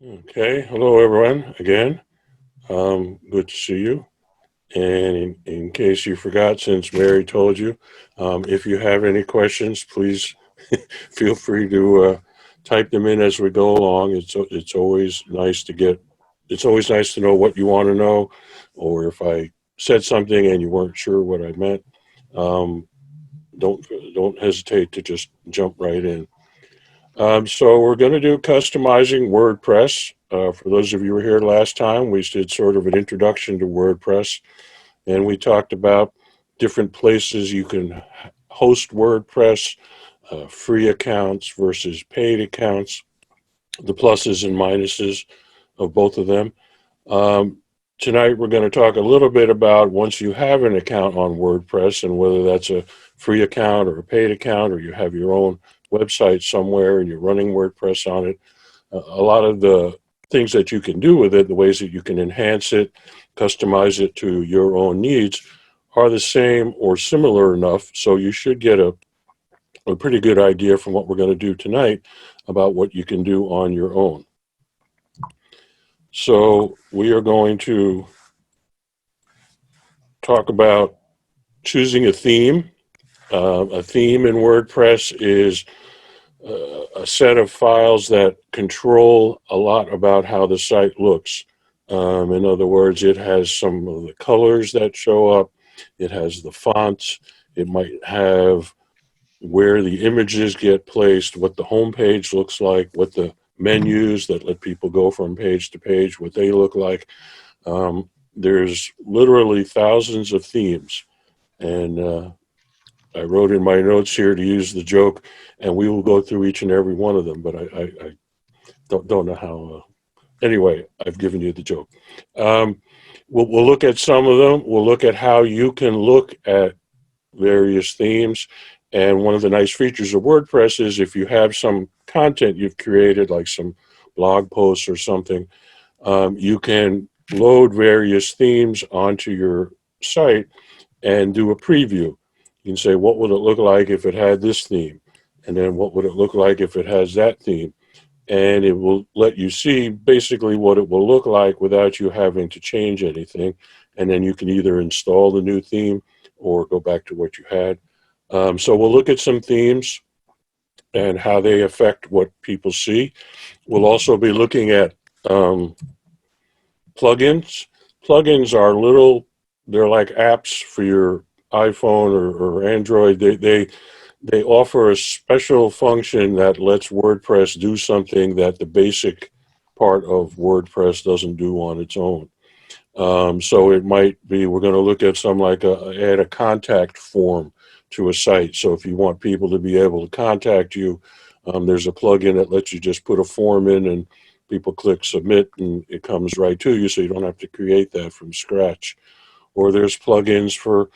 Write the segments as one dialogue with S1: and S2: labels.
S1: Okay, hello everyone again. Good to see you. And in case you forgot, since Mary told you, if you have any questions, please feel free to type them in as we go along. It's always nice to get. It's always nice to know what you want to know, or if I said something and you weren't sure what I meant. Um, don't don't hesitate to just jump right in. So we're going to do customizing WordPress. For those of you who were here last time, we did sort of an introduction to WordPress, and we talked about different places you can host WordPress, free accounts versus paid accounts, the pluses and minuses of both of them. Um, Tonight, we're going to talk a little bit about once you have an account on WordPress and whether that's a free account or a paid account, or you have your own website somewhere and you're running WordPress on it. A lot of the things that you can do with it, the ways that you can enhance it, customize it to your own needs, are the same or similar enough. So you should get a pretty good idea from what we're going to do tonight about what you can do on your own. So we are going to talk about choosing a theme. A theme in WordPress is a set of files that control a lot about how the site looks. In other words, it has some of the colors that show up, it has the fonts, it might have where the images get placed, what the home page looks like, what the menus that let people go from page to page, what they look like. There's literally thousands of themes, and I wrote in my notes here to use the joke, and we will go through each and every one of them. But I don't know how. Anyway, I've given you the joke. Um, we'll look at some of them. We'll look at how you can look at various themes. And one of the nice features of WordPress is if you have some content you've created, like some blog posts or something, you can load various themes onto your site and do a preview. You can say, what would it look like if it had this theme? And then what would it look like if it has that theme? And it will let you see basically what it will look like without you having to change anything. And then you can either install the new theme or go back to what you had. So we'll look at some themes and how they affect what people see. We'll also be looking at plugins. Plugins are they're like apps for your iPhone or Android. They offer a special function that lets WordPress do something that the basic part of WordPress doesn't do on its own. So it might be, we're going to look at some like add a contact form to a site. So if you want people to be able to contact you, there's a plugin that lets you just put a form in and people click submit and it comes right to you, so you don't have to create that from scratch. Or there's plugins for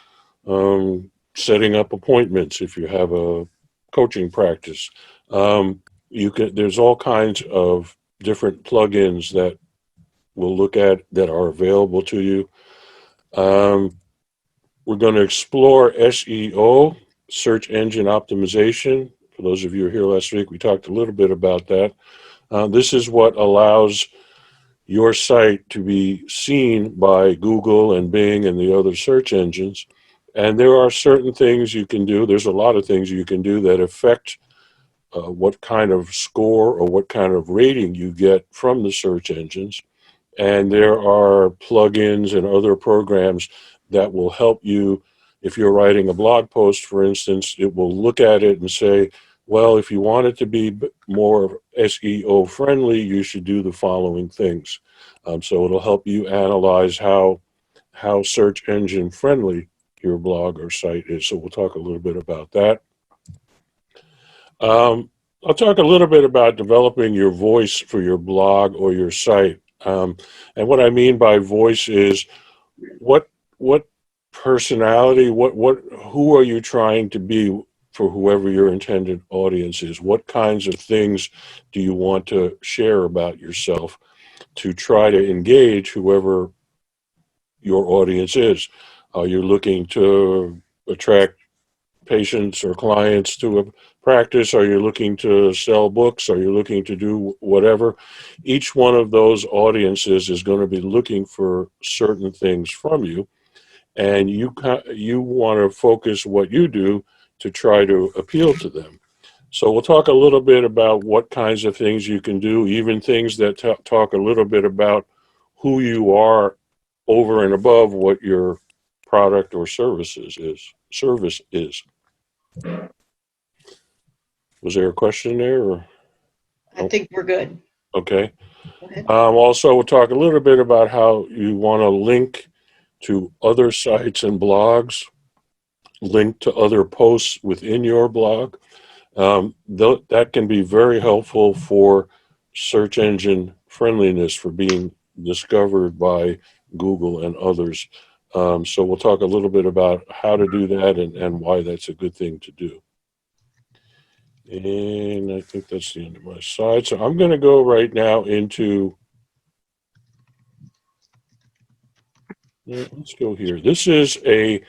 S1: setting up appointments if you have a coaching practice. There's all kinds of different plugins that we'll look at that are available to you. Um, we're going to explore SEO, search engine optimization. For those of you who were here last week, we talked a little bit about that. This is what allows your site to be seen by Google and Bing and the other search engines. And there are certain things you can do. There's a lot of things you can do that affect what kind of score or what kind of rating you get from the search engines. And there are plugins and other programs that will help you. If you're writing a blog post, for instance, it will look at it and say, well, if you want it to be more SEO friendly, you should do the following things. So it'll help you analyze how search engine friendly your blog or site is. So we'll talk a little bit about that. Um, I'll talk a little bit about developing your voice for your blog or your site. And what I mean by voice is what what personality, who are you trying to be for whoever your intended audience is? What kinds of things do you want to share about yourself to try to engage whoever your audience is? Are you looking to attract patients or clients to a practice? Are you looking to sell books? Are you looking to do whatever? Each one of those audiences is going to be looking for certain things from you, and you want to focus what you do to try to appeal to them. So we'll talk a little bit about what kinds of things you can do, even things that talk a little bit about who you are over and above what your product or service is. Was there a question there? Or?
S2: I think we're good.
S1: Okay.
S2: Go ahead.
S1: Also, we'll talk a little bit about how you want to link to other sites and blogs, link to other posts within your blog. That can be very helpful for search engine friendliness, for being discovered by Google and others. So we'll talk a little bit about how to do that and why that's a good thing to do. And I think that's the end of my slide. So I'm going to go right now into, let's go here. This is a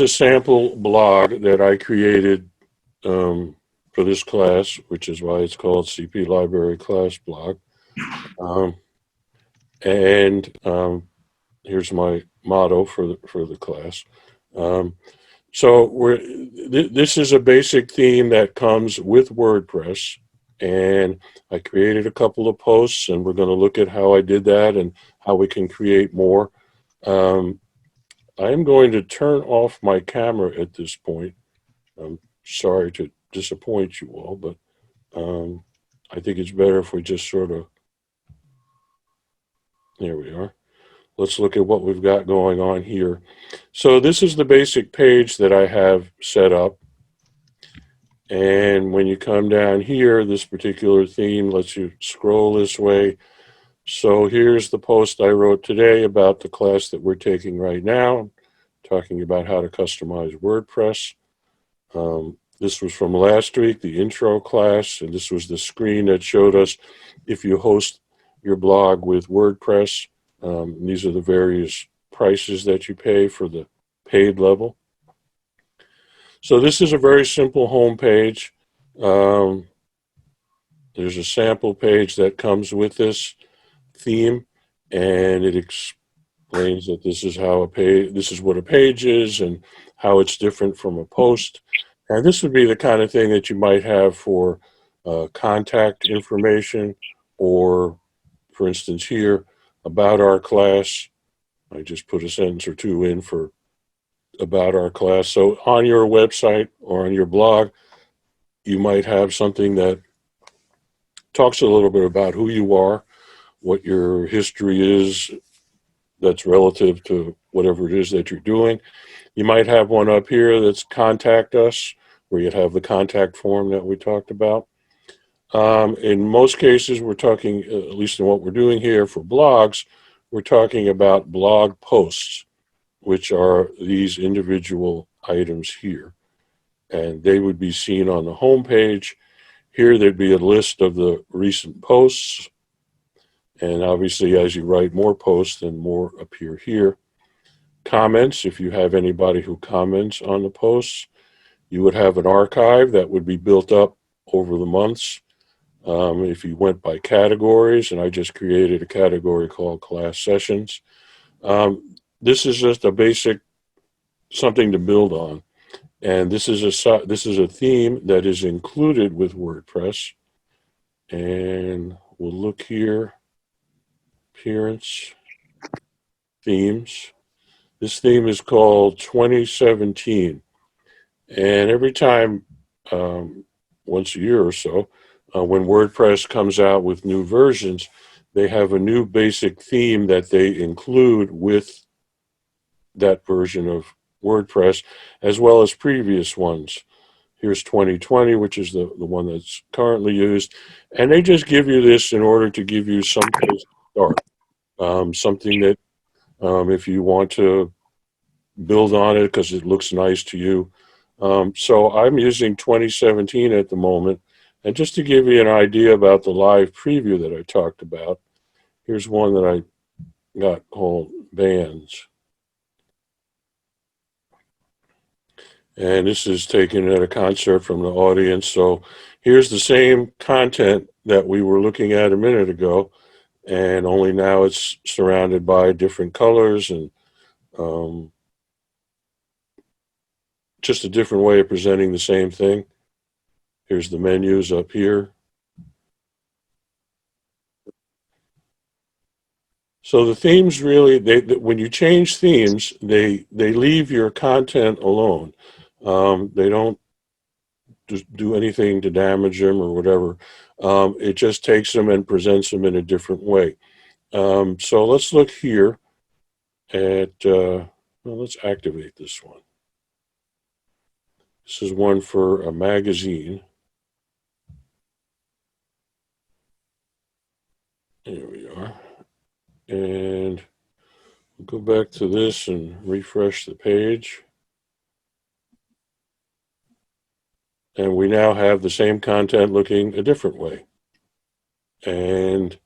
S1: sample blog that I created for this class, which is why it's called CP Library Class Blog. Here's my motto for the class. So this is a basic theme that comes with WordPress, and I created a couple of posts, and we're going to look at how I did that and how we can create more. I am going to turn off my camera at this point. I'm sorry to disappoint you all, but I think it's better if we just sort of, there we are. Let's look at what we've got going on here. So this is the basic page that I have set up. And when you come down here, this particular theme lets you scroll this way. So here's the post I wrote today about the class that we're taking right now, talking about how to customize WordPress. This was from last week, the intro class, and this was the screen that showed us if you host your blog with WordPress. These are the various prices that you pay for the paid level. So this is a very simple home page. There's a sample page that comes with this theme, and it explains that this is how this is what a page is and how it's different from a post. And this would be the kind of thing that you might have for contact information, or, for instance, here, about our class. I just put a sentence or two in for about our class. So on your website or on your blog, you might have something that talks a little bit about who you are, what your history is that's relative to whatever it is that you're doing. You might have one up here that's contact us, where you'd have the contact form that we talked about. In most cases, we're talking, at least in what we're doing here for blogs, we're talking about blog posts, which are these individual items here. And they would be seen on the home page. Here, there'd be a list of the recent posts. And obviously, as you write more posts, then more appear here. Comments, if you have anybody who comments on the posts, you would have an archive that would be built up over the months. If you went by categories, and I just created a category called class sessions. This is just a basic something to build on. And this is a theme that is included with WordPress. And we'll look here, appearance, themes. This theme is called 2017. And every time, once a year or so, when WordPress comes out with new versions, they have a new basic theme that they include with that version of WordPress, as well as previous ones. Here's 2020, which is the one that's currently used. And they just give you this in order to give you some place to start. Something that if you want to build on it because it looks nice to you. So I'm using 2017 at the moment. And just to give you an idea about the live preview that I talked about, here's one that I got called bands. And this is taken at a concert from the audience. So here's the same content that we were looking at a minute ago, and only now it's surrounded by different colors and just a different way of presenting the same thing. Here's the menus up here. So the themes really, when you change themes, they leave your content alone. They don't do anything to damage them or whatever. It just takes them and presents them in a different way. So let's look here at, well, let's activate this one. This is one for a magazine. There we are. And we'll go back to this and refresh the page. And we now have the same content looking a different way. And,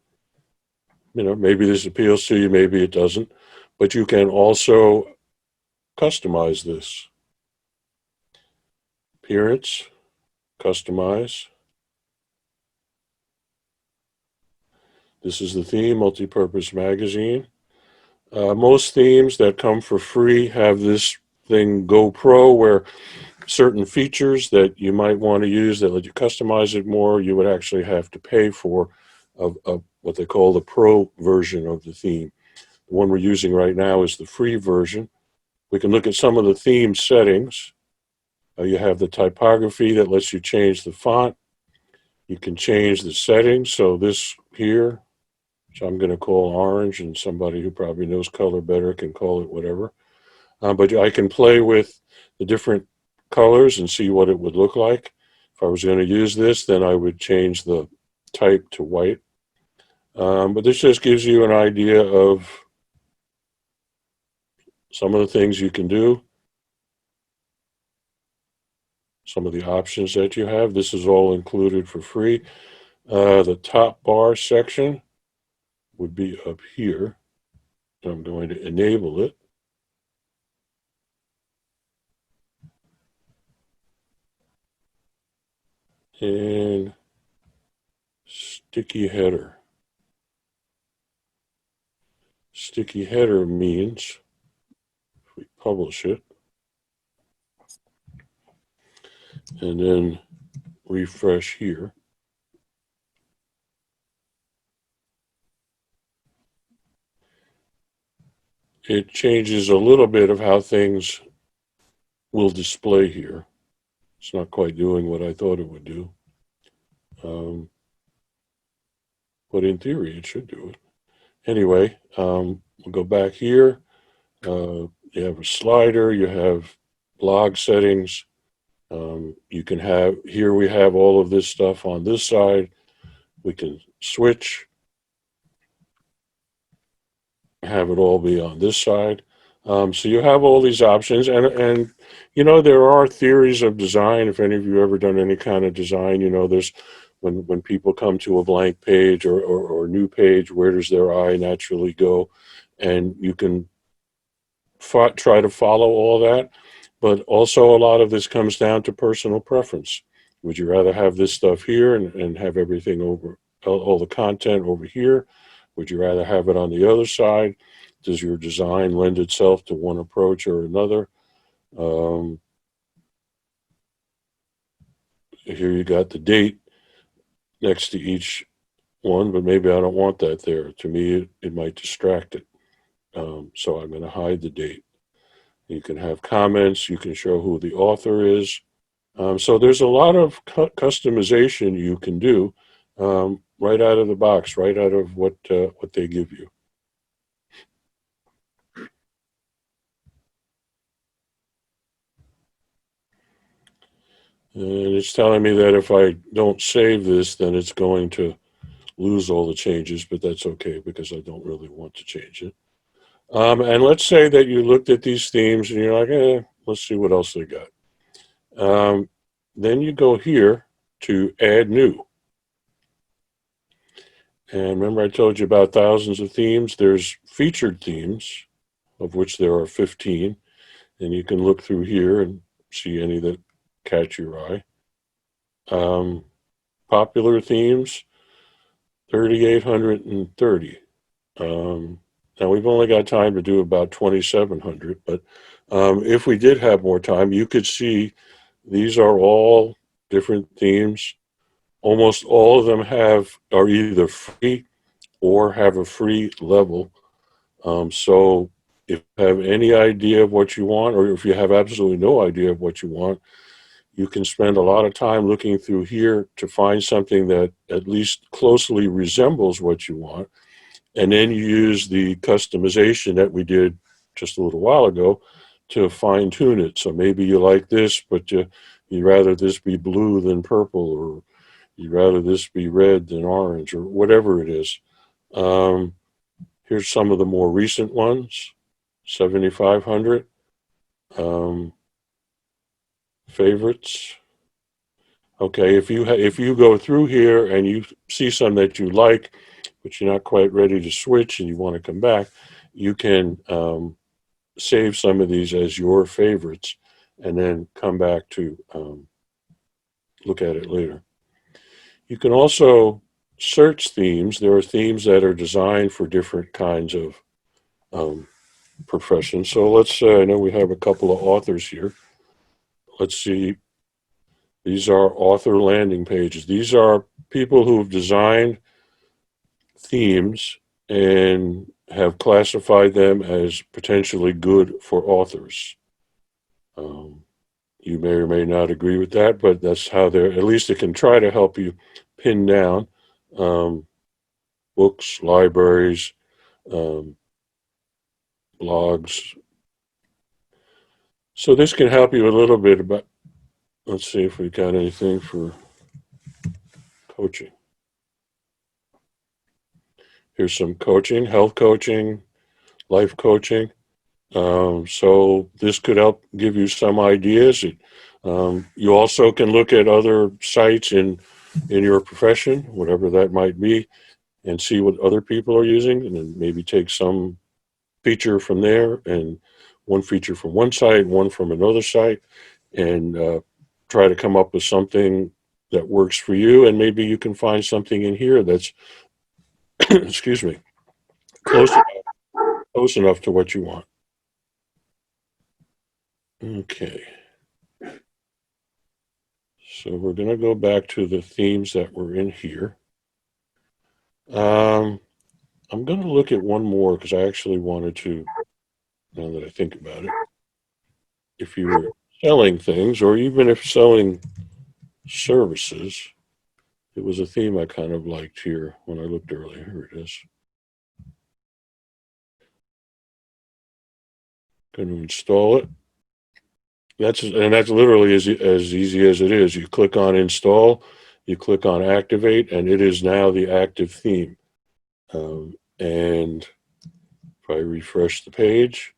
S1: you know, maybe this appeals to you, maybe it doesn't. But you can also customize this. Appearance, customize. This is the theme, multi-purpose magazine. Most themes that come for free have this thing Go Pro, where certain features that you might want to use that let you customize it more, you would actually have to pay for of what they call the Pro version of the theme. The one we're using right now is the free version. We can look at some of the theme settings. You have the typography that lets you change the font. You can change the settings. So this here, which I'm going to call orange, and somebody who probably knows color better can call it whatever. But I can play with the different colors and see what it would look like. If I was going to use this, then I would change the type to white. But this just gives you an idea of some of the things you can do, some of the options that you have. This is all included for free. The top bar section would be up here. I'm going to enable it. And sticky header. Sticky header means, if we publish it, and then refresh here, it changes a little bit of how things will display here. It's not quite doing what I thought it would do. But in theory, it should do it. Anyway, we'll go back here. You have a slider, you have blog settings. You can have, here we have all of this stuff on this side. We can switch, have it all be on this side. So you have all these options, and you know, there are theories of design. If any of you ever done any kind of design, you know, there's when people come to a blank page or new page, where does their eye naturally go? And you can try to follow all that, but also a lot of this comes down to personal preference. Would you rather have this stuff here and have everything over, all the content over here? Would you rather have it on the other side? Does your design lend itself to one approach or another? Here you got the date next to each one, but maybe I don't want that there. To me, it might distract it. So I'm going to hide the date. You can have comments. You can show who the author is. So there's a lot of customization you can do right out of the box, right out of what they give you. And it's telling me that if I don't save this, then it's going to lose all the changes, but that's okay because I don't really want to change it. And let's say that you looked at these themes and you're like, let's see what else they got. Then you go here to add new. And remember I told you about thousands of themes? There's featured themes, of which there are 15. And you can look through here and see any that catch your eye. Popular themes, 3,830. Now we've only got time to do about 2,700, but if we did have more time, you could see these are all different themes. Almost all of them are either free or have a free level. So if you have any idea of what you want, or if you have absolutely no idea of what you want, you can spend a lot of time looking through here to find something that at least closely resembles what you want. And then you use the customization that we did just a little while ago to fine tune it. So maybe you like this, but you'd rather this be blue than purple, or you'd rather this be red than orange, or whatever it is. Here's some of the more recent ones, 7,500. Favorites. Okay, if you go through here and you see some that you like, but you're not quite ready to switch and you want to come back, you can save some of these as your favorites and then come back to look at it later. You can also search themes. There are themes that are designed for different kinds of professions. So let's say, I know we have a couple of authors here. Let's see. These are author landing pages. These are people who have designed themes and have classified them as potentially good for authors. You may or may not agree with that, but that's how they're, at least it can try to help you pin down books, libraries, blogs. So this can help you a little bit about, let's see if we got anything for coaching. Here's some coaching, health coaching, life coaching. So this could help give you some ideas. You also can look at other sites in your profession, whatever that might be, and see what other people are using, and then maybe take some feature from there and one feature from one site, one from another site, and try to come up with something that works for you. And maybe you can find something in here that's, excuse me, close enough to what you want. Okay. So we're going to go back to the themes that were in here. I'm going to look at one more because I actually wanted to, now that I think about it, if you were selling things or even if selling services, it was a theme I kind of liked here when I looked earlier. Here it is. Going to install it. That's literally as easy as it is. You click on install, you click on activate, and it is now the active theme. And if I refresh the page,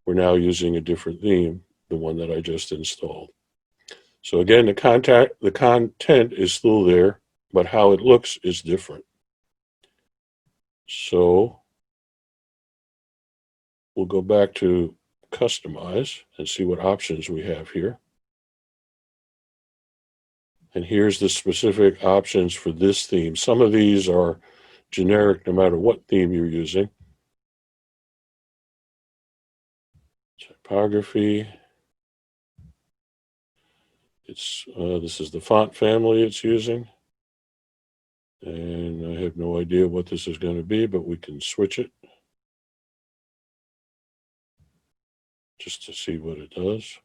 S1: we're now using a different theme, the one that I just installed. So again, the content is still there, but how it looks is different. So we'll go back to customize and see what options we have here. And here's the specific options for this theme. Some of these are generic no matter what theme you're using. Typography. This is the font family it's using. And I have no idea what this is going to be, but we can switch it just to see what it does.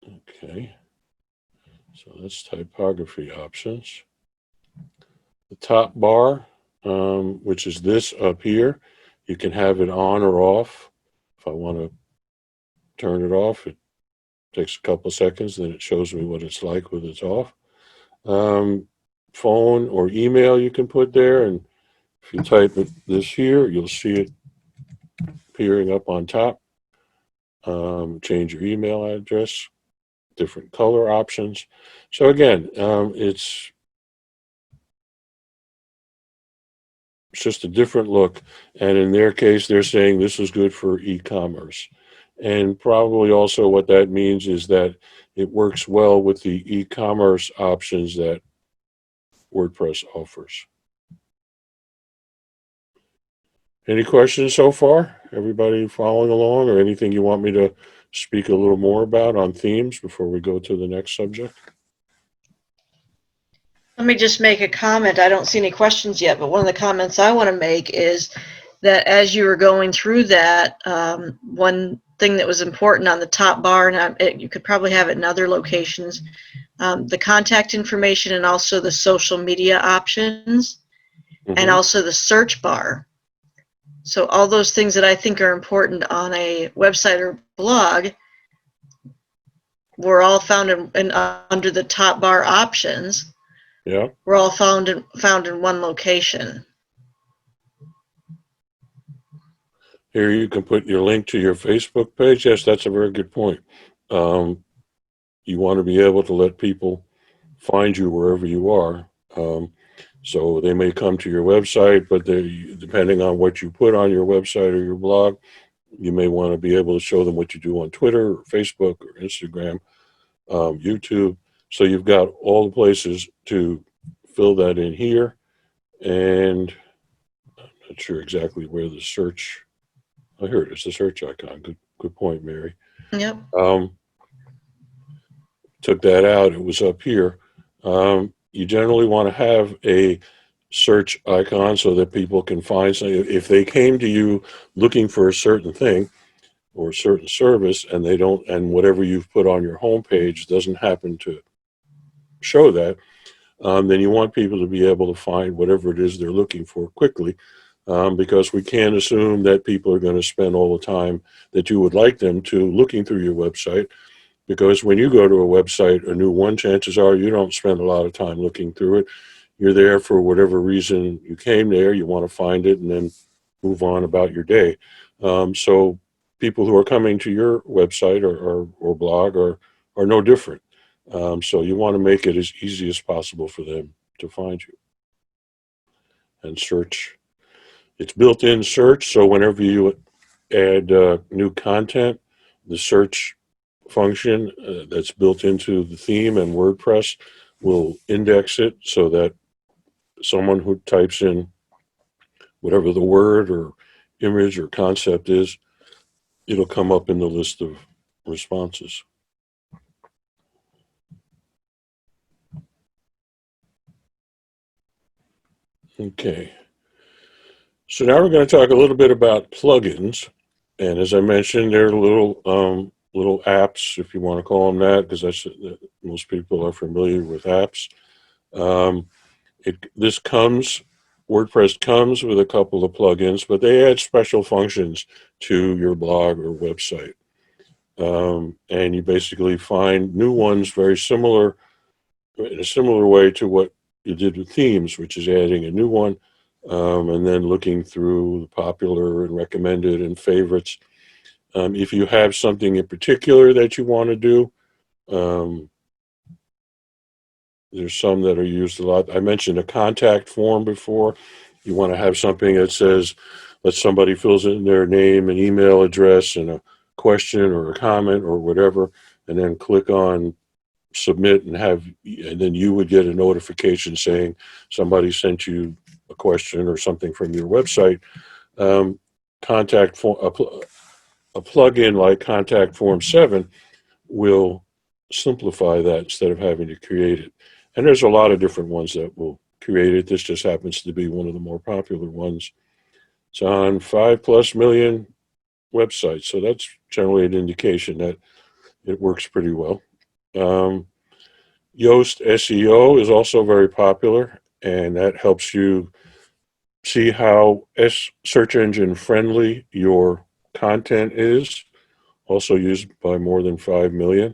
S1: Okay, so that's typography options. The top bar, which is this up here, you can have it on or off. If I want to turn it off, it takes a couple seconds, then it shows me what it's like with it's off. Phone or email you can put there, and if you type this here, you'll see it appearing up on top. Change your email address, different color options. So again, It's just a different look. And in their case, they're saying this is good for e-commerce. And probably also what that means is that it works well with the e-commerce options that WordPress offers. Any questions so far? Everybody following along, or anything you want me to speak a little more about on themes before we go to the next subject?
S2: Let me just make a comment. I don't see any questions yet, but one of the comments I want to make is that as you were going through that, one thing that was important on the top bar, and you could probably have it in other locations, the contact information and also the social media options, and also the search bar. So all those things that I think are important on a website or blog were all found under the top bar options.
S1: Yeah.
S2: We're all found in one location.
S1: Here you can put your link to your Facebook page. Yes, that's a very good point. You want to be able to let people find you wherever you are. So they may come to your website, but depending on what you put on your website or your blog, you may want to be able to show them what you do on Twitter or Facebook or Instagram, YouTube. So you've got all the places to fill that in here. And I'm not sure exactly where the search, oh, here it is, the search icon. Good point, Mary.
S2: Yep.
S1: Took that out. It was up here. You generally want to have a search icon so that people can find something. If they came to you looking for a certain thing or a certain service and they don't, and whatever you've put on your homepage doesn't happen to show that, then you want people to be able to find whatever it is they're looking for quickly, because we can't assume that people are going to spend all the time that you would like them to looking through your website. Because when you go to a website, a new one, chances are you don't spend a lot of time looking through it. You're there for whatever reason you came there, you want to find it and then move on about your day. So people who are coming to your website or blog are no different. So you want to make it as easy as possible for them to find you. And search, it's built-in search, so whenever you add new content, the search function that's built into the theme and WordPress will index it so that someone who types in whatever the word or image or concept is, it'll come up in the list of responses. Okay. So now we're going to talk a little bit about plugins. And as I mentioned, they're little apps, if you want to call them that, because most people are familiar with apps. WordPress comes with a couple of plugins, but they add special functions to your blog or website. And you basically find new ones very similar, in a similar way to what you did with themes, which is adding a new one, and then looking through the popular and recommended and favorites. If you have something in particular that you want to do, there's some that are used a lot. I mentioned a contact form before. You want to have something that says, that somebody fills in their name and email address and a question or a comment or whatever, and then click on submit and then you would get a notification saying somebody sent you a question or something from your website. Contact form, a plugin like Contact Form 7 will simplify that instead of having to create it. And there's a lot of different ones that will create it. This just happens to be one of the more popular ones. It's on 5+ million websites, so that's generally an indication that it works pretty well. Yoast SEO is also very popular, and that helps you see how search engine friendly your content is, also used by more than 5 million.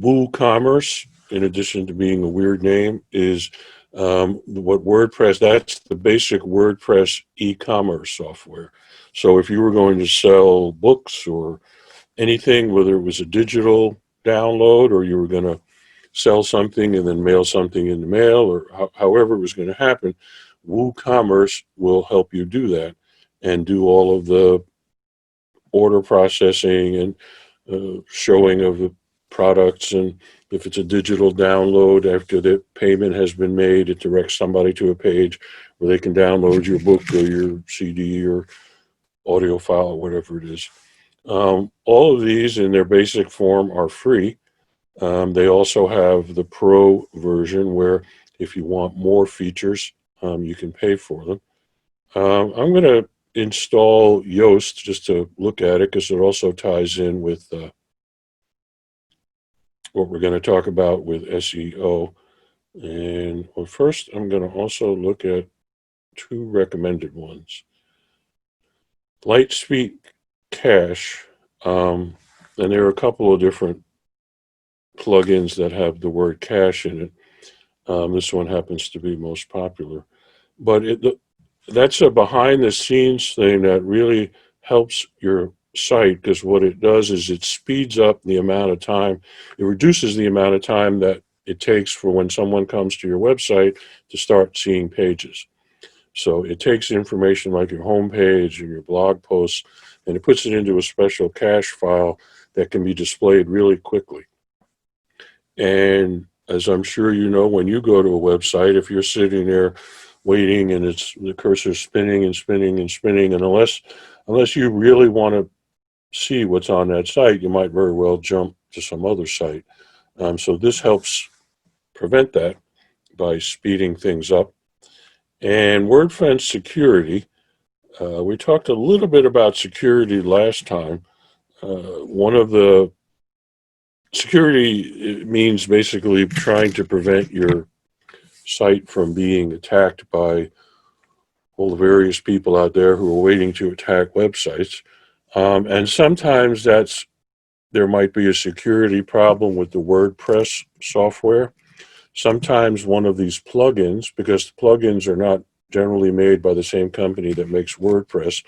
S1: WooCommerce, in addition to being a weird name, is what WordPress, that's the basic WordPress e-commerce software. So if you were going to sell books or anything, whether it was a digital download or you were going to sell something and then mail something in the mail or however it was going to happen, WooCommerce will help you do that and do all of the order processing and showing of the products. And if it's a digital download, after the payment has been made, it directs somebody to a page where they can download your book or your CD or audio file or whatever it is. All of these in their basic form are free. They also have the Pro version where if you want more features, you can pay for them. I'm going to install Yoast just to look at it because it also ties in with what we're going to talk about with SEO. And well, first, I'm going to also look at two recommended ones. Lightspeed Cache, and there are a couple of different plugins that have the word cache in it. This one happens to be most popular. But that's a behind-the-scenes thing that really helps your site, because what it does is it speeds up the amount of time, it reduces the amount of time that it takes for when someone comes to your website to start seeing pages. So it takes information like your homepage and your blog posts, and it puts it into a special cache file that can be displayed really quickly. And as I'm sure you know, when you go to a website, if you're sitting there waiting and it's the cursor spinning and spinning and spinning, and unless you really want to see what's on that site, you might very well jump to some other site. So this helps prevent that by speeding things up. And WordFence security, we talked a little bit about security last time. One of the security, it means basically trying to prevent your site from being attacked by all the various people out there who are waiting to attack websites. And sometimes there might be a security problem with the WordPress software. Sometimes one of these plugins, because the plugins are not generally made by the same company that makes WordPress,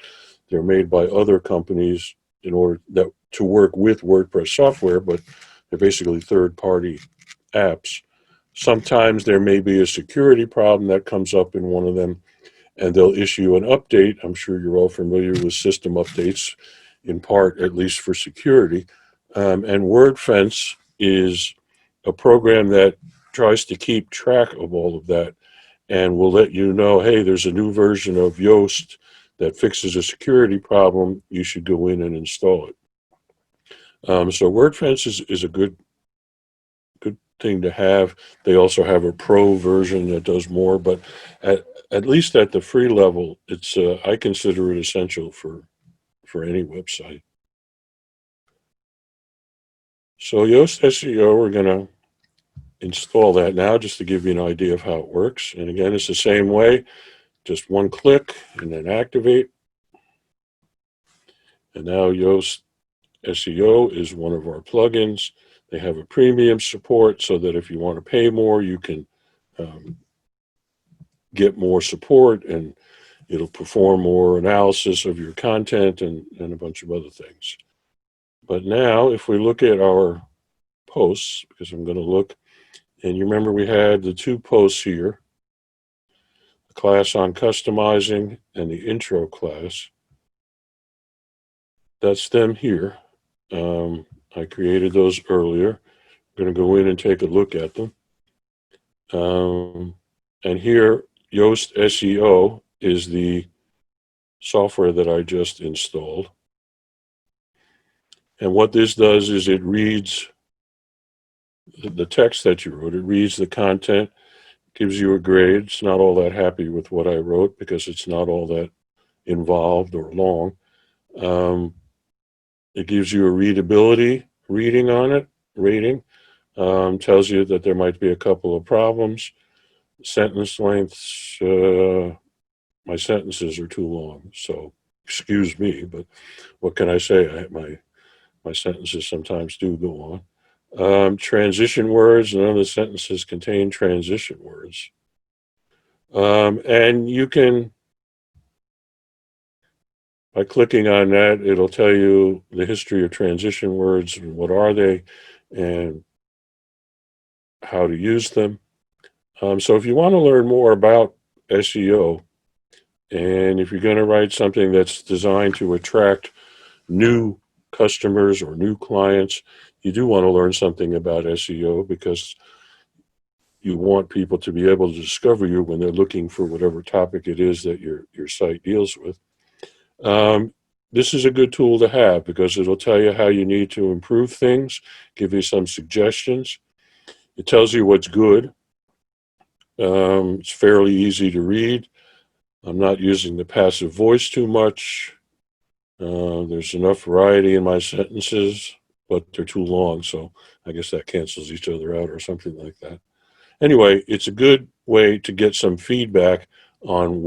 S1: they're made by other companies in order to work with WordPress software, but they're basically third-party apps. Sometimes there may be a security problem that comes up in one of them, and they'll issue an update. I'm sure you're all familiar with system updates, in part, at least for security. And WordFence is a program that tries to keep track of all of that and will let you know, hey, there's a new version of Yoast that fixes a security problem. You should go in and install it. So WordFence is a good thing to have. They also have a pro version that does more, but at least at the free level, it's I consider it essential for any website. So Yoast SEO, we're going to install that now just to give you an idea of how it works. And again, it's the same way, just one click and then activate. And now Yoast SEO is one of our plugins. They have a premium support so that if you want to pay more, you can get more support, and it'll perform more analysis of your content and a bunch of other things. But now if we look at our posts, because I'm going to look, and you remember we had the two posts here, the class on customizing and the intro class. That's them here. I created those earlier. I'm going to go in and take a look at them. And here, Yoast SEO is the software that I just installed. And what this does is it reads the text that you wrote. It reads the content, gives you a grade. It's not all that happy with what I wrote because it's not all that involved or long. It gives you a readability rating on it, tells you that there might be a couple of problems. Sentence lengths, my sentences are too long, so excuse me, but what can I say? My sentences sometimes do go on. Transition words, none of the sentences contain transition words. And you can, by clicking on that, it'll tell you the history of transition words and what are they and how to use them. So if you want to learn more about SEO. And if you're going to write something that's designed to attract new customers or new clients, you do want to learn something about SEO, because you want people to be able to discover you when they're looking for whatever topic it is that your site deals with. This is a good tool to have, because it'll tell you how you need to improve things, give you some suggestions. It tells you what's good. It's fairly easy to read. I'm not using the passive voice too much. There's enough variety in my sentences, but they're too long, so I guess that cancels each other out or something like that. Anyway, it's a good way to get some feedback on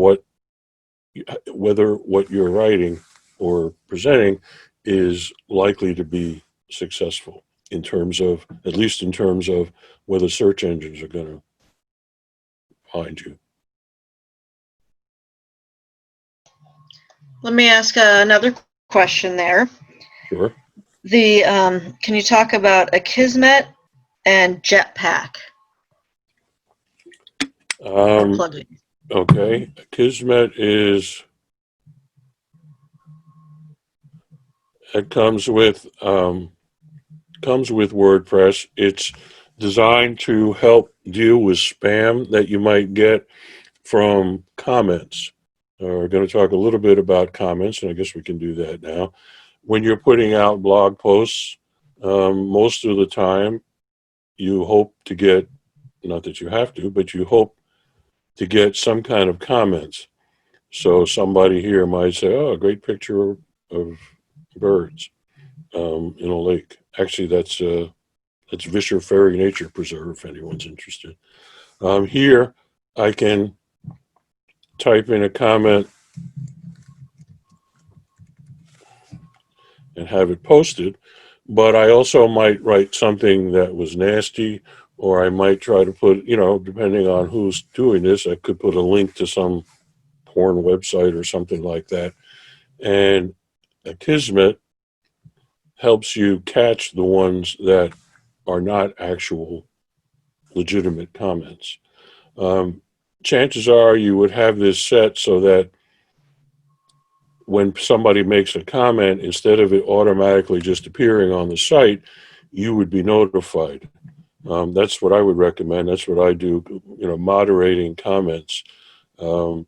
S1: whether what you're writing or presenting is likely to be successful, in terms of, at least in terms of, whether search engines are going to find you.
S2: Let me ask another question there.
S1: Sure.
S2: Can you talk about Akismet and Jetpack? Plugin.
S1: Okay. Akismet it comes with WordPress. It's designed to help deal with spam that you might get from comments. We're going to talk a little bit about comments, and I guess we can do that now. When you're putting out blog posts, most of the time you hope to get, not that you have to, but you hope to get some kind of comments. So somebody here might say, oh, a great picture of birds in a lake. Actually, that's Vischer Ferry Nature Preserve, if anyone's interested. Here, I can type in a comment and have it posted, but I also might write something that was nasty, or I might try to put, depending on who's doing this, I could put a link to some porn website or something like that. And Akismet helps you catch the ones that are not actual legitimate comments. Chances are you would have this set so that when somebody makes a comment, instead of it automatically just appearing on the site, you would be notified. That's what I would recommend. That's what I do, moderating comments. You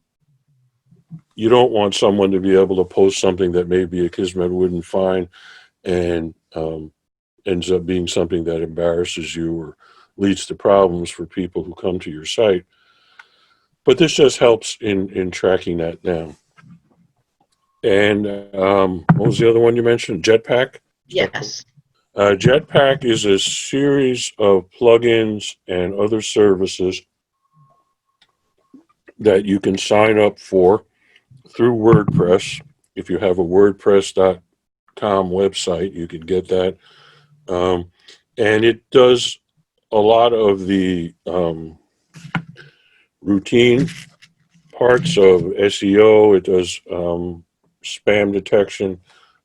S1: don't want someone to be able to post something that maybe Akismet wouldn't find, and ends up being something that embarrasses you or leads to problems for people who come to your site. But this just helps in tracking that down. And what was the other one you mentioned? Jetpack?
S2: Yes.
S1: Jetpack is a series of plugins and other services that you can sign up for through WordPress. If you have a WordPress.com website, you can get that. And it does a lot of the routine parts of SEO. It does spam detection.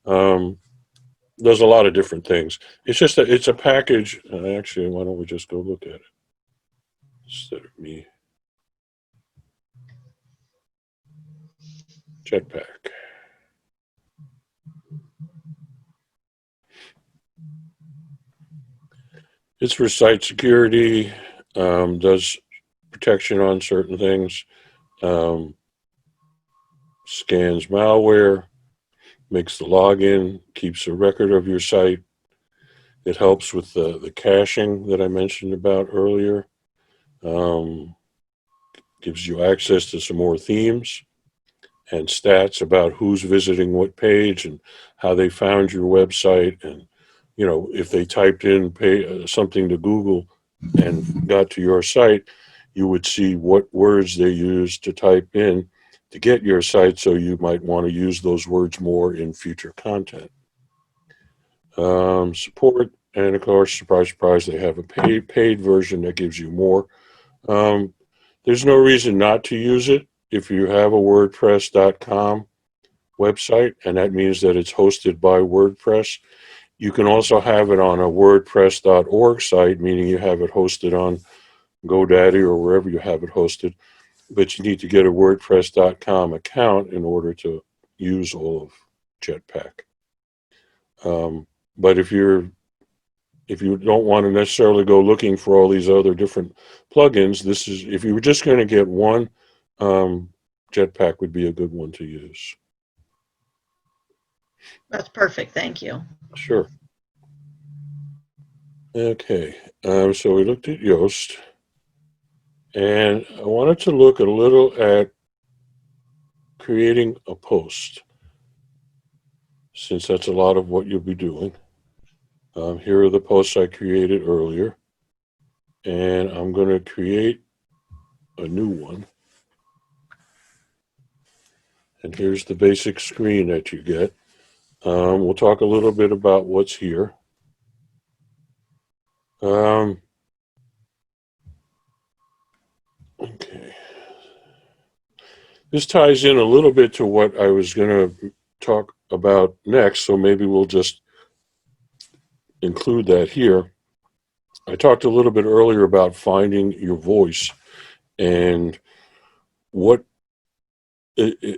S1: Does a lot of different things. It's just that it's a package. Actually, why don't we just go look at it instead of me? Jetpack. It's for site security, does protection on certain things, scans malware, makes the login, keeps a record of your site. It helps with the caching that I mentioned about earlier. Gives you access to some more themes and stats about who's visiting what page and how they found your website. And, if they typed in something to Google and got to your site, you would see what words they used to type in to get your site, so you might want to use those words more in future content. Support, and of course, surprise, surprise, they have a paid version that gives you more. There's no reason not to use it if you have a WordPress.com website, and that means that it's hosted by WordPress. You can also have it on a WordPress.org site, meaning you have it hosted on GoDaddy or wherever you have it hosted. but you need to get a WordPress.com account in order to use all of Jetpack. But if you don't want to necessarily go looking for all these other different plugins, this is, if you were just going to get one, Jetpack would be a good one to use.
S2: That's perfect. Thank you.
S1: Sure. Okay, so we looked at Yoast, and I wanted to look a little at creating a post, since that's a lot of what you'll be doing. Here are the posts I created earlier, and I'm going to create a new one. And here's the basic screen that you get. We'll talk a little bit about what's here. Okay. This ties in a little bit to what I was going to talk about next, so maybe we'll just include that here. I talked a little bit earlier about finding your voice and what do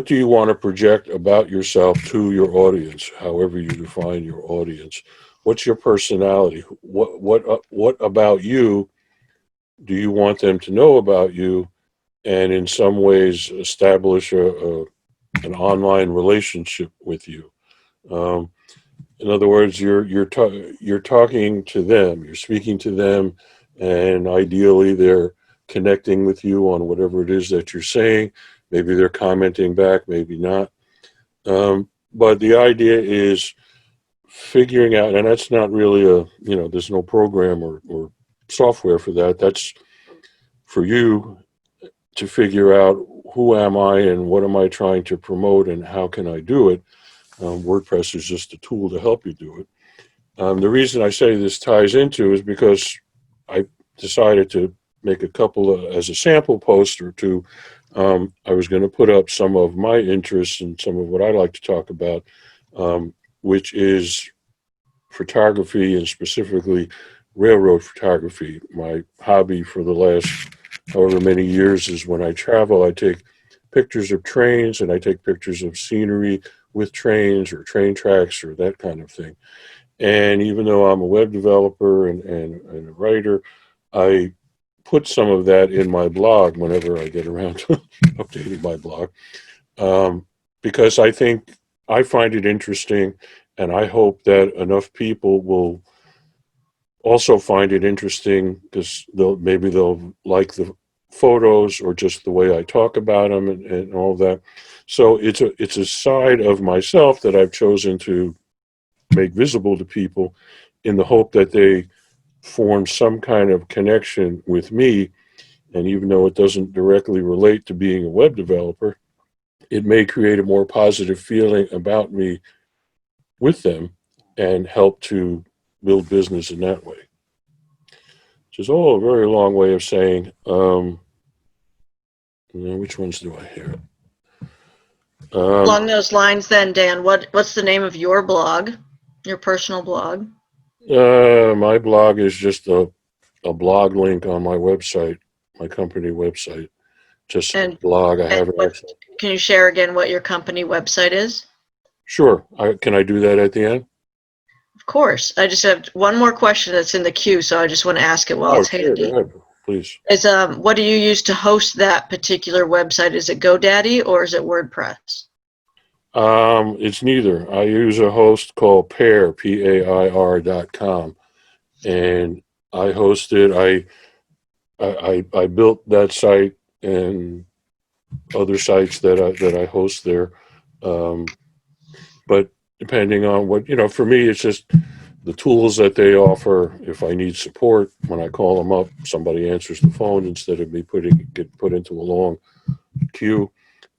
S1: you want to project about yourself to your audience, however you define your audience. What's your personality? What about you do you want them to know about you, and in some ways establish an online relationship with you? In other words, you're talking to them, you're speaking to them, and ideally they're connecting with you on whatever it is that you're saying. Maybe they're commenting back, maybe not. But the idea is figuring out, and that's not really there's no program or software for that. That's for you to figure out, who am I and what am I trying to promote and how can I do it. WordPress is just a tool to help you do it. The reason I say this ties into is because I decided to make a couple as a sample post or two. I was going to put up some of my interests and some of what I like to talk about, which is photography, and specifically railroad photography. My hobby for the last however many years is, when I travel, I take pictures of trains and I take pictures of scenery with trains or train tracks or that kind of thing. And even though I'm a web developer and a writer, I put some of that in my blog whenever I get around to updating my blog, because I find it interesting, and I hope that enough people will also find it interesting, because maybe they'll like the photos or just the way I talk about them and all that. So it's a side of myself that I've chosen to make visible to people, in the hope that they form some kind of connection with me. And even though it doesn't directly relate to being a web developer, it may create a more positive feeling about me with them and help to build business in that way. Which is all a very long way of saying, which ones do I hear?
S2: Along those lines then, Dan, what's the name of your blog, your personal blog?
S1: My blog is just a blog link on my website, my company website. Just a blog. I have it.
S2: Can you share again what your company website is?
S1: Sure. Can I do that at the end?
S2: Of course. I just have one more question that's in the queue, so I just want to ask it while it's handy.
S1: Go ahead, please.
S2: What do you use to host that particular website? Is it GoDaddy or is it WordPress?
S1: It's neither. I use a host called Pair, PAIR.com, and I host it. I built that site and other sites that I host there. But depending on what, for me, it's just the tools that they offer. If I need support, when I call them up, somebody answers the phone instead of me get put into a long queue.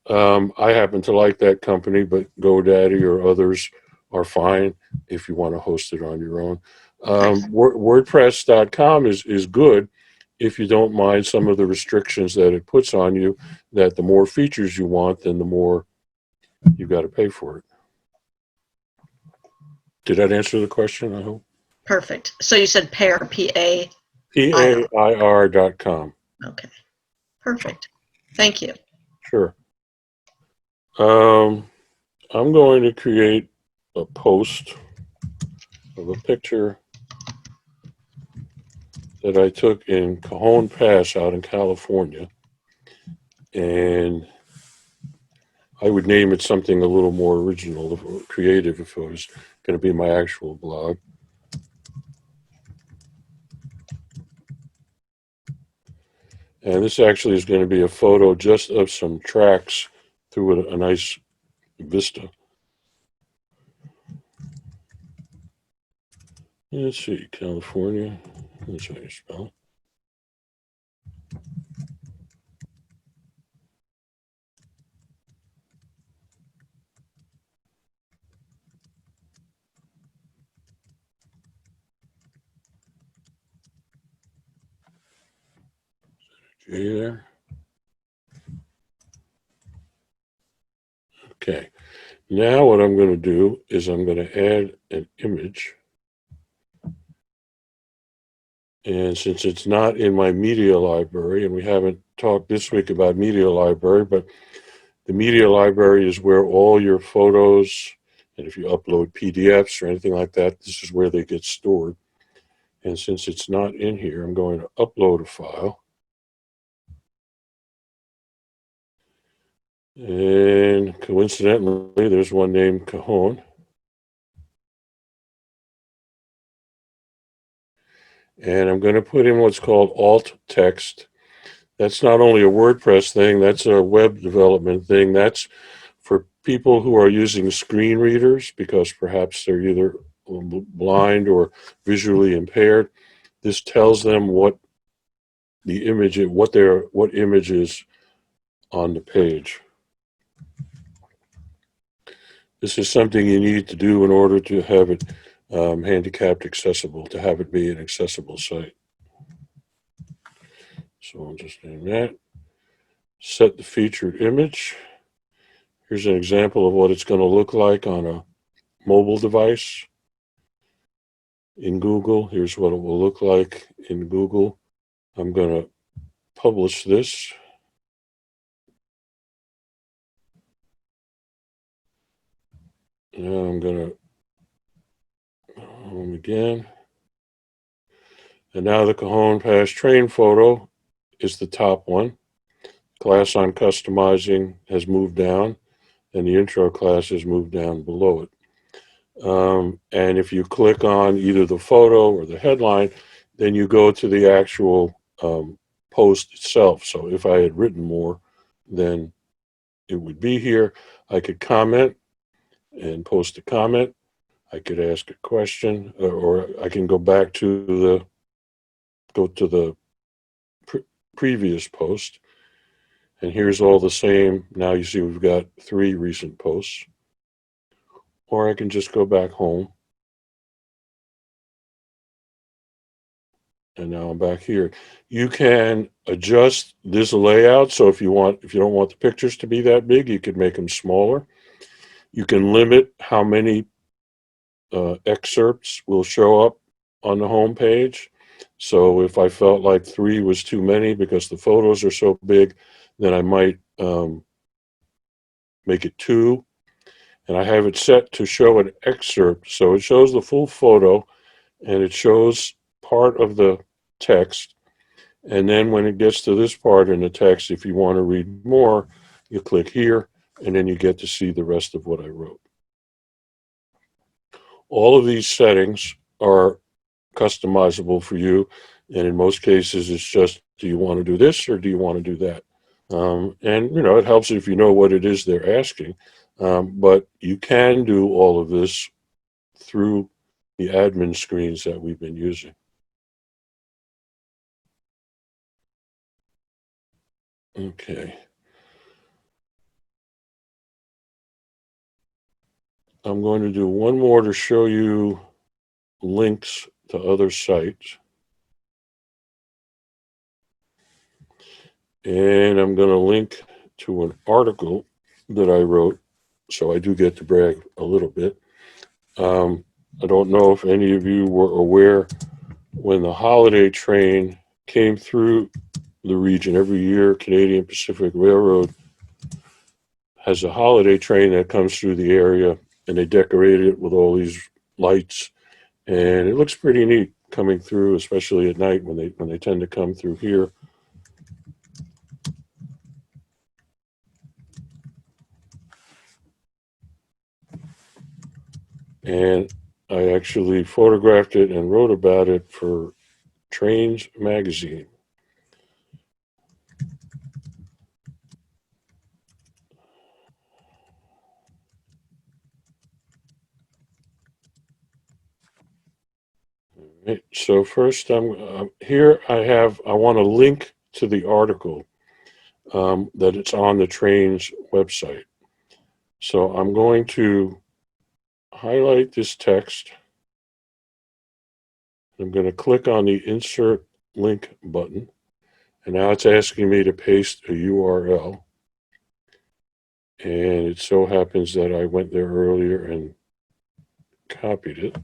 S1: I happen to like that company, but GoDaddy or others are fine if you want to host it on your own. WordPress.com is good if you don't mind some of the restrictions that it puts on you, that the more features you want, then the more you've got to pay for it. Did that answer the question, I hope?
S2: Perfect. So you said Pair, P-A...
S1: PAIR.com.
S2: Okay. Perfect. Thank you.
S1: Sure. I'm going to create a post of a picture that I took in Cajon Pass out in California. And I would name it something a little more original or creative if it was going to be my actual blog. And this actually is going to be a photo just of some tracks through a nice vista. Let's see, California. That's how you spell it. J there. Okay. Now what I'm going to do is I'm going to add an image. And since it's not in my media library, and we haven't talked this week about media library, but the media library is where all your photos, and if you upload PDFs or anything like that, this is where they get stored. And since it's not in here, I'm going to upload a file. And coincidentally, there's one named Cajon. And I'm going to put in what's called alt text. That's not only a WordPress thing, that's a web development thing. That's for people who are using screen readers because perhaps they're either blind or visually impaired. This tells them what the image, what image is on the page. This is something you need to do in order to have it handicapped accessible, to have it be an accessible site. So I'll just name that. Set the featured image. Here's an example of what it's going to look like on a mobile device in Google. Here's what it will look like in Google. I'm going to publish this. Now I'm going to home again. And now the Cajon Pass train photo is the top one. Class on customizing has moved down, and the intro class has moved down below it. And if you click on either the photo or the headline, then you go to the actual post itself. So if I had written more, then it would be here. I could comment and post a comment. I could ask a question, or I can go back to the previous post. And here's all the same. Now you see we've got 3 recent posts. Or I can just go back home. And now I'm back here. You can adjust this layout. So if you don't want the pictures to be that big, you could make them smaller. You can limit how many excerpts will show up on the home page. So if I felt like 3 was too many because the photos are so big, then I might make it 2. And I have it set to show an excerpt. So it shows the full photo and it shows part of the text. And then when it gets to this part in the text, if you want to read more, you click here and then you get to see the rest of what I wrote. All of these settings are customizable for you. And in most cases, it's just, do you want to do this or do you want to do that? And, it helps if you know what it is they're asking. But you can do all of this through the admin screens that we've been using. Okay. I'm going to do one more to show you links to other sites. And I'm going to link to an article that I wrote, so I do get to brag a little bit. I don't know if any of you were aware when the holiday train came through the region. Every year, Canadian Pacific Railroad has a holiday train that comes through the area, and they decorate it with all these lights, and it looks pretty neat coming through, especially at night when they tend to come through here. And I actually photographed it and wrote about it for Trains magazine. Right, so first, I'm here. I want to link to the article that it's on the train's website. So I'm going to highlight this text. I'm going to click on the insert link button, and now it's asking me to paste a URL. And it so happens that I went there earlier and copied it.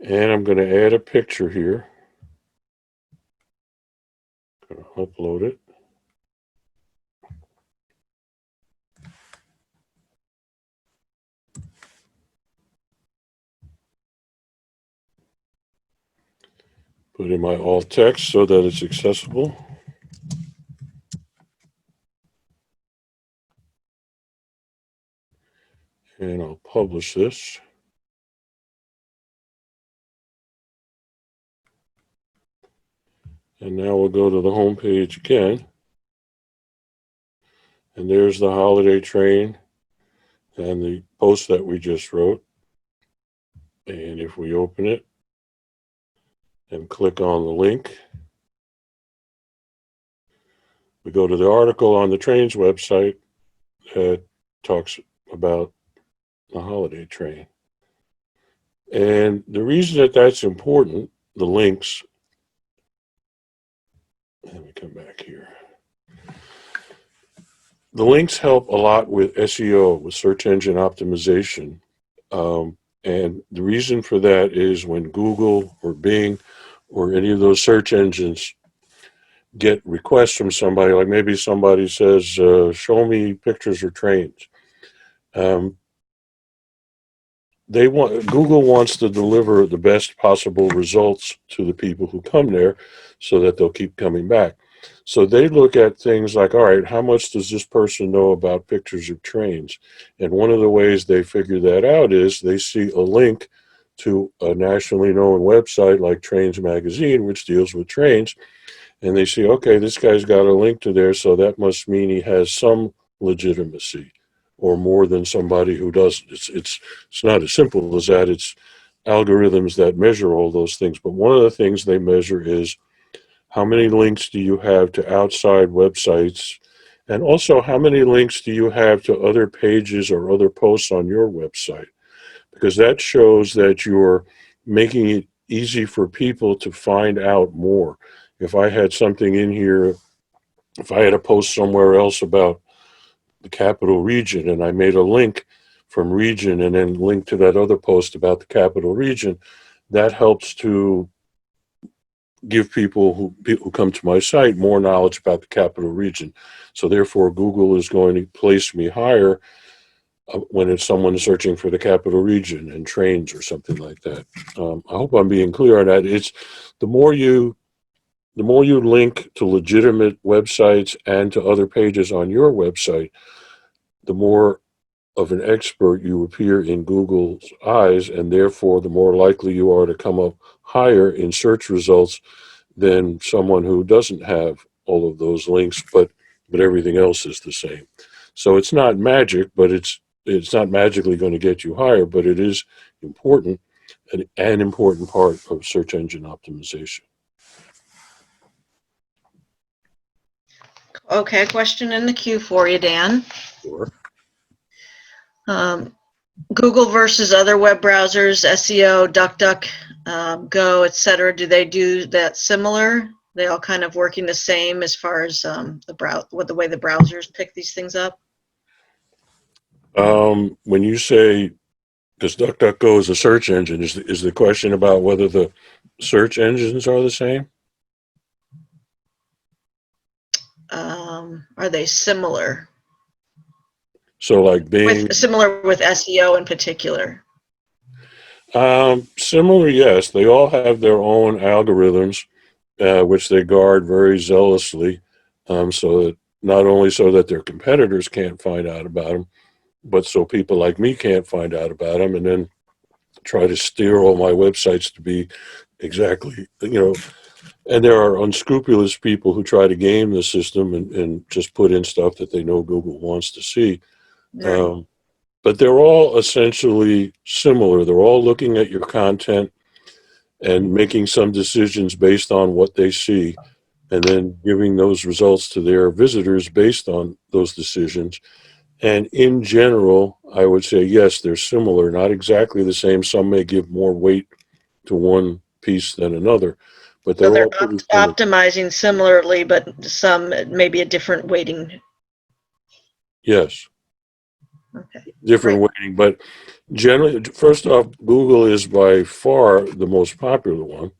S1: And I'm going to add a picture here. I'm going to upload it. Put in my alt text so that it's accessible. And I'll publish this. And now we'll go to the home page again. And there's the holiday train and the post that we just wrote. And if we open it and click on the link, we go to the article on the train's website that talks about the holiday train. And the reason that that's important, the links, let me come back here. The links help a lot with SEO, with search engine optimization. And the reason for that is when Google or Bing or any of those search engines get requests from somebody, like maybe somebody says, show me pictures of trains. Google wants to deliver the best possible results to the people who come there so that they'll keep coming back. So they look at things like, all right, how much does this person know about pictures of trains? And one of the ways they figure that out is they see a link to a nationally known website like Trains Magazine, which deals with trains. And they see, okay, this guy's got a link to there, so that must mean he has some legitimacy, or more than somebody who doesn't. It's not as simple as that. It's algorithms that measure all those things. But one of the things they measure is how many links do you have to outside websites, and also how many links do you have to other pages or other posts on your website, because that shows that you're making it easy for people to find out more. If I had something in here, if I had a post somewhere else about the capital region and I made a link from region and then link to that other post about the capital region, that helps to give people who come to my site more knowledge about the capital region. So therefore, Google is going to place me higher when it's someone searching for the capital region and trains or something like that. I hope I'm being clear on that. It's the more you link to legitimate websites and to other pages on your website, the more of an expert you appear in Google's eyes, and therefore the more likely you are to come up higher in search results than someone who doesn't have all of those links, but everything else is the same. So it's not magic, but it's not magically going to get you higher, but it is important, an important part of search engine optimization.
S2: Okay, question in the queue for you, Dan.
S1: Sure.
S2: Google versus other web browsers, SEO, DuckDuckGo, etc. Do they do that similar? They all kind of working the same as far as the way the browsers pick these things up?
S1: When you say Because DuckDuckGo is a search engine. Is the question about whether the search engines are the same?
S2: Are they similar?
S1: So like Bing,
S2: Similar with SEO in particular?
S1: similar, yes. They all have their own algorithms, which they guard very zealously, so that not only so that their competitors can't find out about them, but so people like me can't find out about them, and then try to steer all my websites to be exactly, and there are unscrupulous people who try to game the system and just put in stuff that they know Google wants to see.
S2: Right.
S1: But they're all essentially similar. They're all looking at your content and making some decisions based on what they see, and then giving those results to their visitors based on those decisions. And in general, I would say, yes, they're similar, not exactly the same. Some may give more weight to one piece than another, but
S2: So
S1: they're
S2: they're
S1: all pretty similar.
S2: optimizing similarly, but some maybe a different weighting.
S1: Yes,
S2: Okay,
S1: different
S2: great.
S1: weighting. But generally, first off, Google is by far the most popular one.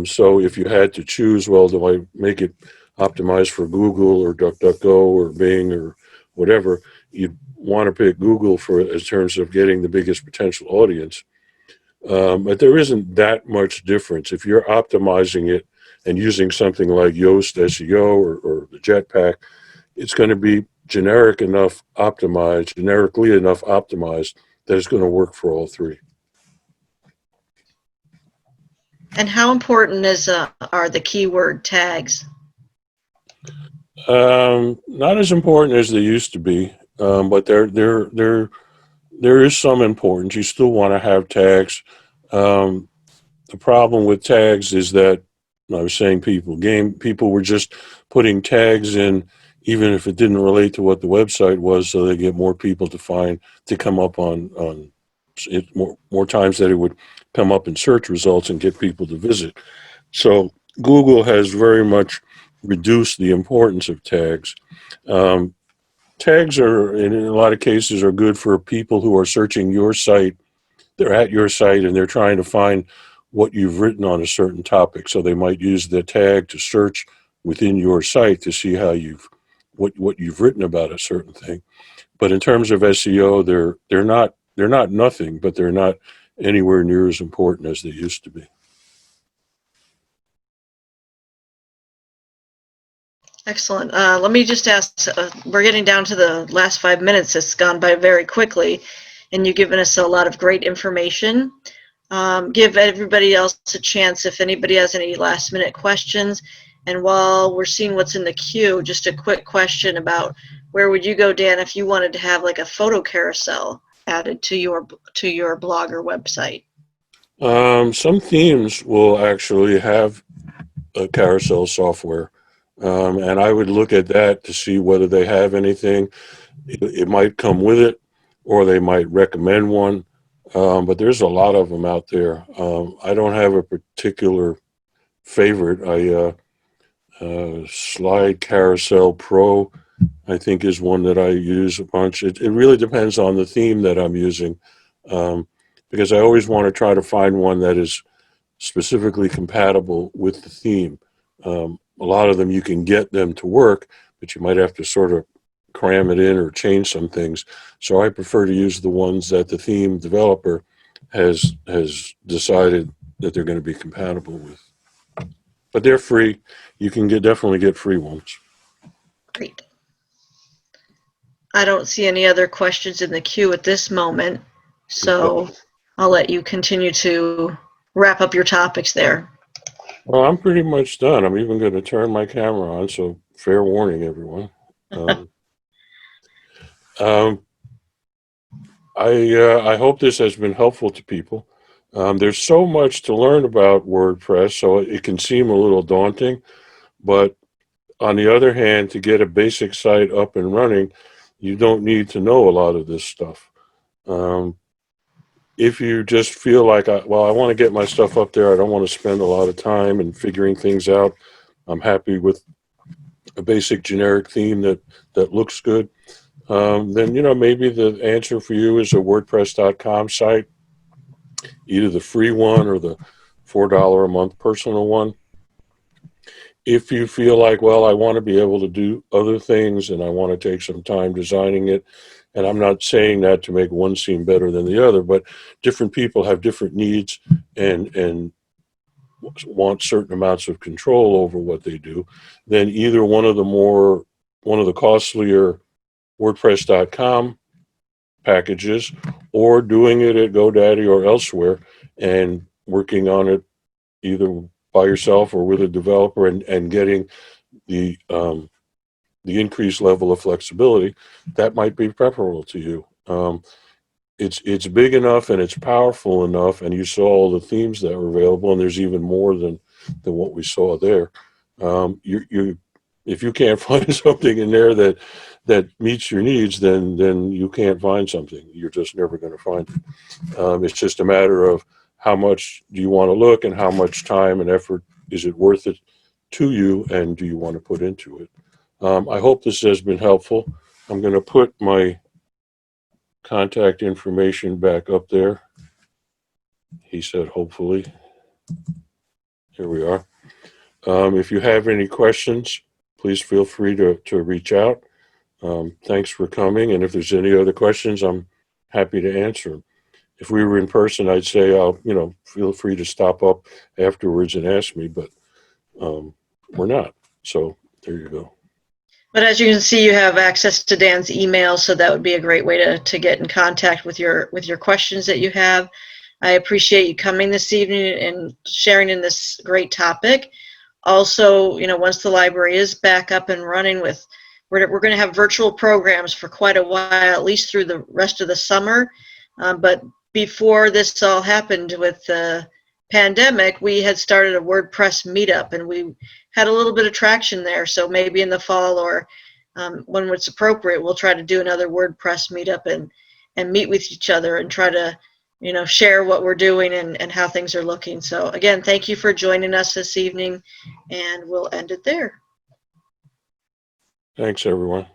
S1: So if you had to choose, well, do I make it optimized for Google or DuckDuckGo or Bing or whatever, you'd want to pick Google for in terms of getting the biggest potential audience. But there isn't that much difference. If you're optimizing it and using something like Yoast SEO or the Jetpack, it's going to be generically enough optimized that it's going to work for all three.
S2: And how important are the keyword tags?
S1: Not as important as they used to be, but there is some importance. You still want to have tags. Um, the problem with tags is that I was saying people were just putting tags in, even if it didn't relate to what the website was, so they get more people to come up on it more times that it would come up in search results and get people to visit. So Google has very much reduced the importance of tags. Um, Tags are, in a lot of cases, are good for people who are searching your site. They're at your site and they're trying to find what you've written on a certain topic. So they might use the tag to search within your site to see how what you've written about a certain thing. But in terms of SEO, they're not nothing, but they're not anywhere near as important as they used to be.
S2: Excellent. Let me just ask, we're getting down to the last 5 minutes. It's gone by very quickly, and you've given us a lot of great information. Give everybody else a chance if anybody has any last minute questions. And while we're seeing what's in the queue, just a quick question about where would you go, Dan, if you wanted to have like a photo carousel added to your blog or website?
S1: Some themes will actually have a carousel software, and I would look at that to see whether they have anything. It might come with it, or they might recommend one. But there's a lot of them out there. I don't have a particular favorite. Slide Carousel Pro, I think, is one that I use a bunch. It really depends on the theme that I'm using, um, because I always want to try to find one that is specifically compatible with the theme. A lot of them you can get them to work, but you might have to sort of cram it in or change some things. So I prefer to use the ones that the theme developer has decided that they're going to be compatible with. But they're free. You can definitely get free ones.
S2: Great. I don't see any other questions in the queue at this moment, so I'll let you continue to wrap up your topics there.
S1: Well, I'm pretty much done. I'm even going to turn my camera on, so fair warning, everyone. Um, um, I hope this has been helpful to people. There's so much to learn about WordPress, so it can seem a little daunting. But on the other hand, to get a basic site up and running, you don't need to know a lot of this stuff. Um, if you just feel like, I want to get my stuff up there, I don't want to spend a lot of time and figuring things out. I'm happy with a basic generic theme that looks good. then, maybe the answer for you is a WordPress.com site, either the free one or the $4 a month personal one. If you feel like, well, I want to be able to do other things and I want to take some time designing it, and I'm not saying that to make one seem better than the other, but different people have different needs and want certain amounts of control over what they do, then either one of the costlier WordPress.com packages, or doing it at GoDaddy or elsewhere and working on it either by yourself or with a developer and getting the increased level of flexibility, that might be preferable to you. It's big enough and it's powerful enough, and you saw all the themes that were available, and there's even more than what we saw there. If you can't find something in there that meets your needs, then you can't find something. You're just never going to find it. It's just a matter of how much do you want to look, and how much time and effort is it worth it to you, and do you want to put into it. I hope this has been helpful. I'm going to put my contact information back up there. He said, hopefully. Here we are. If you have any questions, please feel free to reach out. Thanks for coming. And if there's any other questions, I'm happy to answer them. If we were in person, I'd say, feel free to stop up afterwards and ask me, but we're not. So there you go.
S2: But as you can see, you have access to Dan's email, so that would be a great way to get in contact with your questions that you have. I appreciate you coming this evening and sharing in this great topic. Also, once the library is back up and running we're going to have virtual programs for quite a while, at least through the rest of the summer. But before this all happened with the pandemic, we had started a WordPress meetup, and we had a little bit of traction there. So maybe in the fall, or when it's appropriate, we'll try to do another WordPress meetup and meet with each other and try to share what we're doing and how things are looking. So again, thank you for joining us this evening, and we'll end it there.
S1: Thanks, everyone.